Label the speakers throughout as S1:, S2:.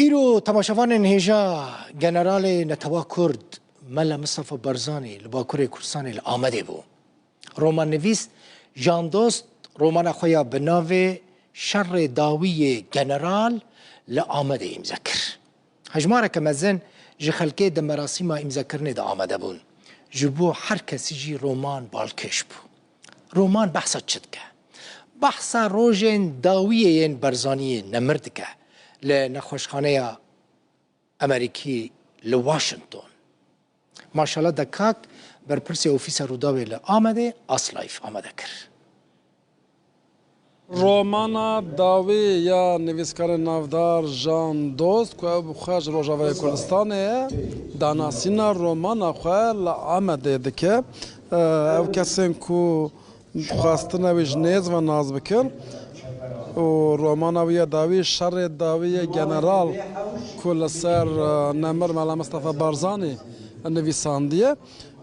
S1: ایرو تماشاوان هیجا جنرال نتوا کرد ملا مصطفى برزانی لباکوری کردستان آمده بو. رومان نویس جان دوست رومان خویا بناوی شر داوی جنرال لآمده امضا کر. هجماره که مزن جخلکه د مراسم امضا کرنه دا آمده بون. جبو هر کسی جی رومان بالکش بو. رومان بحثا چد که؟ بحثا روژن داوی برزانی نمرد که لنخوشخانه امریکی لواشنطن. ماشاءالله دکاک بر پرسی اوفیس روداوی لآمده اصلایف آمده کر.
S2: رومانا داوی یا نویسکار نافدار جان دوست که بخواج روژاوی کردستانه داناسینا رومانا خواه لآمده دکه او کسین که خواستن ویج نیز و ناز بکن و رومانوی داوی شر داوی جنرال کل سر نمر ملا مصطفى برزانی نویساندیه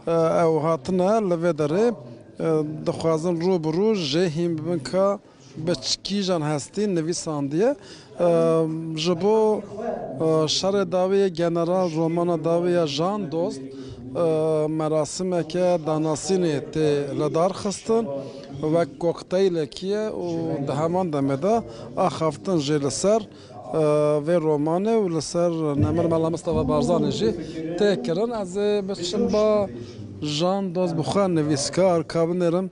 S2: او هاتنه لوی داره دخوازن رو برو جهیم ببین که بچکی جان هستی نویساندیه جبو شر داوی جنرال رومان داوی جان دوست مراسم که داناسینی تی لدار خستن و کوکتیل کیه و ده همان دمده آخافتن جی لسر و رومانه و لسر نمر ملا مصطفى برزانی جی تی کرن از بچن با جان دوست بخواه نویسکار کابنرم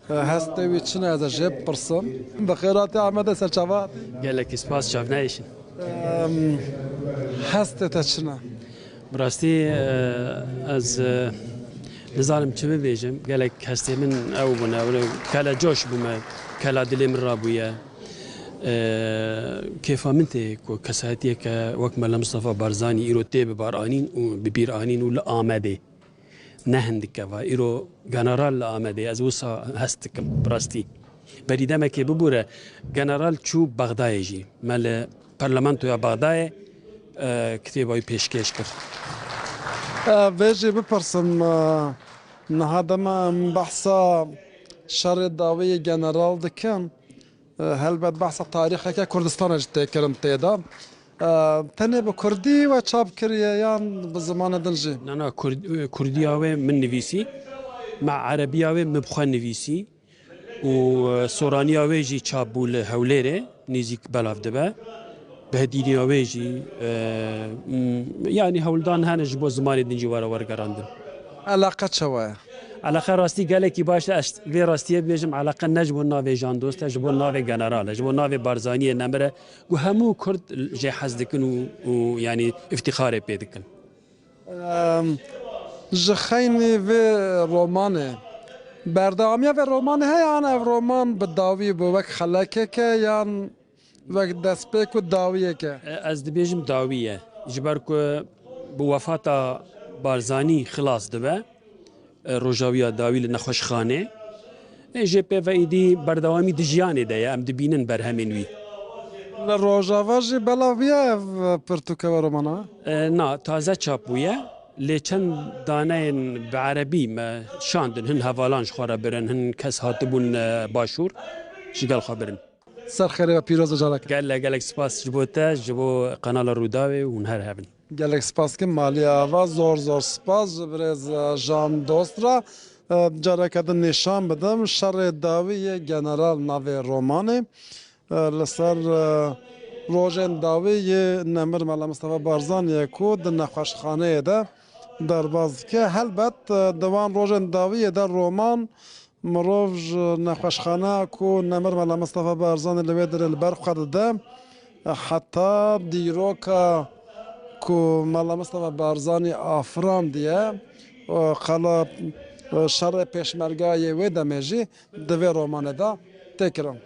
S2: هستوی چنه از جب پرسم بخیرات احمد سرچوات
S3: گلک سپاس چاونایشن
S2: هسته تا چنه
S3: براستی از نزارم چه ببیجم گلک هستی من او بنا کلا جوش بومه کلا دلی من رابویه كيف منتي كساتي كوكمل مصطفى برزاني إيرو تيب بارانين وببير آنين ولا آمده نهندك وإيرو جنرال آمده از وسا هستك براستي بريده ما كي ببوره جنرال شو بغداد جي مال برلمانتو يا بغداد كتابي پیشکش کرد.
S2: ویژه بپرسم نهادما بحثا شر داوی جنرال دکن هلبت بحث تاریخ که کردستان جته کرن تیدا تنه به کردی و چاپ کریه یا به زمان دنجی
S3: نه کردی آوه من نویسی مع عربی آوه مبخوان نویسی و سورانی آوه جی چاپ بول هولیره نزیک بلاف دبه بهدینی آوه جی یعنی هولدان هنج با زمان دنجی وارا ورگراندن
S2: علاقه چواه
S3: علاقه راستی گله کی باشه است وی راستیه بیجم علاقه نجبو ناوی جان دوست جبو ناوی جنرال جبو ناوی برزانی نمره و همو کرد جه حزدکن و یعنی افتخار پیدکن
S2: جخینی و رومانه بردامی و رومانه هیان رومان به داوی بوک خلاکه که یان وقت دست پیک و داویه که
S3: از دبیجم داویه جبر که بوفاتا برزانی خلاص دبه روجاویا داوی لنخوش خانه جی پی و ایدی بردوامی دجیانه ده ام دبینن برهمین وی
S2: روجاوا جی بلاویه پرتوکه و رومانه
S3: نه تازه چاپویه لیچن دانه بعربی ما شاندن هن هوالانش خواره برن هن کس هاتبون باشور جگل خبرن
S2: سر خیره و پیروز جالک
S3: گلک سپاس جبوته جبو قنال روداوی و هر هبن
S2: گلک سپاس که مالی آوا زور سپاس برز جان دوست را جالک دن نشان بدم شر داوی جنرال ناوی رومانه لسر روژن داوی نمر ملا مصطفى برزانی کو در نخوشخانه ده در باز که هلبت دوان روژن داوی در رومان مروج نخوشخانه کو نمر ملا مصطفى برزانی لوی در البرق خد ده حتی دیروکا کو ملا مصطفى برزانی آفران دیه خلا شر پیشمرگای و دمیجی دوی رومانه ده تکرم